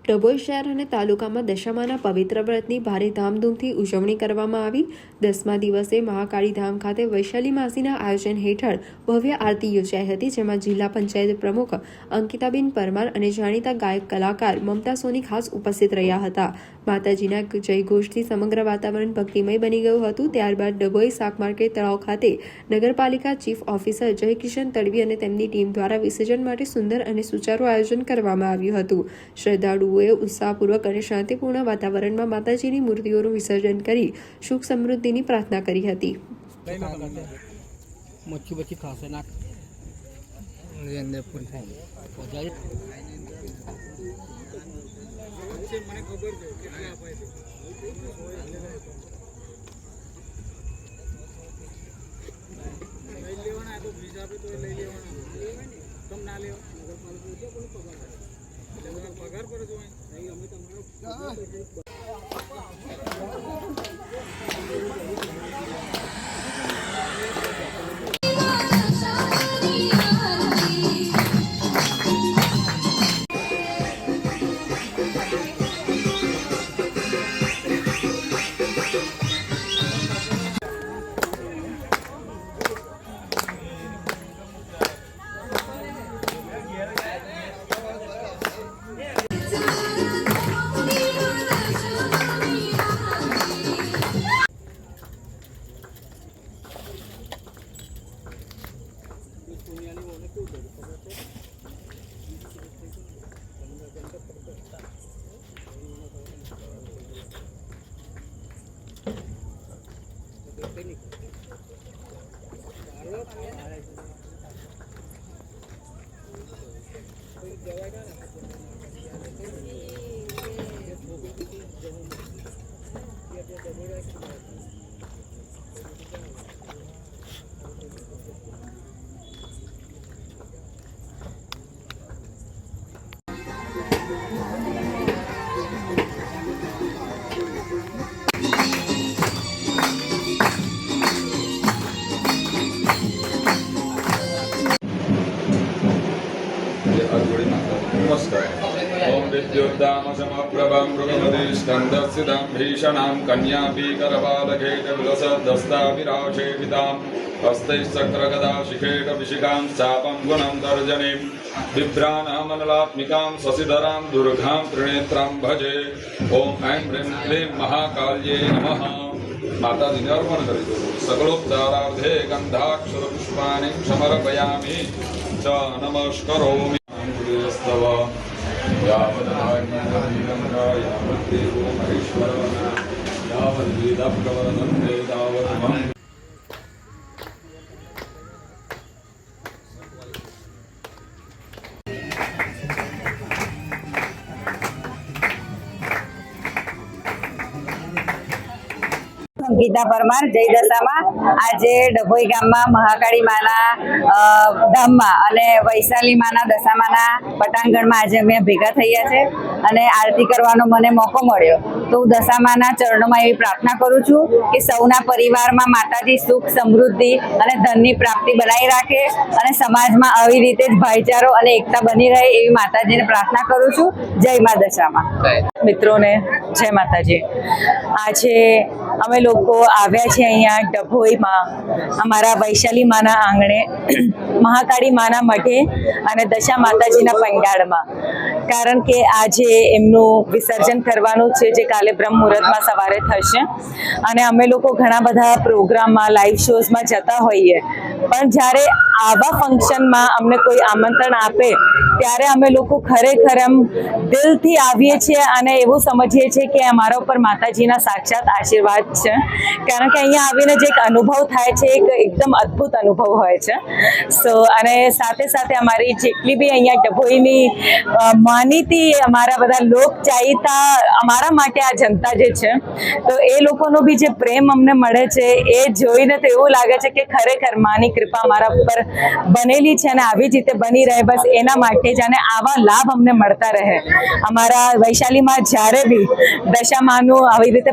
ડભોઈ શહેર અને તાલુકામાં દશામાના પવિત્ર વ્રતની ભારે ધામધૂમથી ઉજવણી કરવામાં આવી। 10મા દિવસે મહાકાળી ધામ ખાતે વૈશાલી માસીના આયોજન હેઠળ ભવ્ય આરતી યોજાઈ હતી, જેમાં જિલ્લા પંચાયત પ્રમુખ અંકિતાબેન પરમાર અને જાણીતા ગાયક કલાકાર મમતા સોની ખાસ ઉપસ્થિત રહ્યા હતા। માતાજીના જયઘોષથી સમગ્ર વાતાવરણ ભક્તિમય બની ગયું હતું। ત્યારબાદ ડભોઈ શાક માર્કેટ તળાવ ખાતે નગરપાલિકા ચીફ ઓફિસર જયકિશન તડવી અને તેમની ટીમ દ્વારા વિસર્જન માટે સુંદર અને સુચારું આયોજન કરવામાં આવ્યું હતું। શ્રદ્ધાળુઓએ ઉત્સાહપૂર્વક અને શાંતિપૂર્ણ વાતાવરણમાં માતાજીની મૂર્તિઓનું વિસર્જન કરી સુખ સમૃદ્ધિની પ્રાર્થના કરી હતી। ओम विद्युद्दामसमप्रभं मृगमदिष्टन्दस्सिदं भीषणां कन्यापीकरबालखेटविलसद्दस्ताभिराशेवितां हस्तैश्चक्रगदाशिखेटविशिखां चापं गुणं तर्जनीं बिभ्राणामनलात्मिकां शशिधरां दुर्गां त्रिनेत्रां भजे। ओम ऐं ह्रीं क्लीं महाकाल्ये नमः। माताजीने अर्पण करीतो। सकलोपचारार्थे गन्धाक्षरपुष्पाणि समर्पयामि च नमस्करोमि। ગીતા પરમાર જય દશામાં આજે ડભોઈ ગામમાં મહાકાળી માના ધામમાં અને વૈશાલી માના દશામાના પટાંગણમાં આજે અમે ભેગા થયા છે અને આરતી કરવાનો મને મોકો મળ્યો, તો હું દશામાના ચરણોમાં એવી પ્રાર્થના કરું છું કે સૌના પરિવારમાં માતાજી સુખ સમૃદ્ધિ અને ધનની પ્રાપ્તિ બનાવી રાખે અને સમાજમાં આવી રીતે જ ભાઈચારો અને એકતા બની રહે એવી માતાજીને પ્રાર્થના કરું છું। જય મા દશામાં। મિત્રોને જય માતાજી। આજે અમે લોકો આવ્યા છે અહીંયા ડભોઈમાં અમારા વૈશાલી માના આંગણે મહાકાળી માના મઢે અને દશા માતાજીના પંડાળમાં, કારણ કે આજે એમનું વિસર્જન કરવાનું છે જે કાલે બ્રહ્મ મુહૂર્તમાં સવારે થશે અને અમે લોકો ઘણા બધા પ્રોગ્રામમાં લાઈવ શોઝમાં જતા હોઈએ, પણ જ્યારે આવા ફંક્શનમાં અમને કોઈ આમંત્રણ આપે ત્યારે અમે લોકો ખરેખર એમ દિલથી આવીએ છીએ અને એવું સમજીએ છીએ કે અમારા ઉપર માતાજીના સાક્ષાત આશીર્વાદ છે, કારણ કે અહીંયા આવીને જે એક અનુભવ થાય છે એક એકદમ અદ્ભુત અનુભવ હોય છે। અને સાથે સાથે અમારી જેટલી બી અહીંયા ડભોઈની માનીતી અમારા બધા લોક ચાહિતા અમારા માટે આ જનતા જે છે, તો એ લોકોનો બી જે પ્રેમ અમને મળે છે એ જોઈને તો એવું લાગે છે કે ખરેખર માની કૃપા અમારા ઉપર બનેલી છે અને આવી જ રીતે બની રહે, બસ એના માટે જ અને આવા લાભ અમને મળતા રહે। અમારા વૈશાલીમાં જ્યારે બી દશામાનું આવી રીતે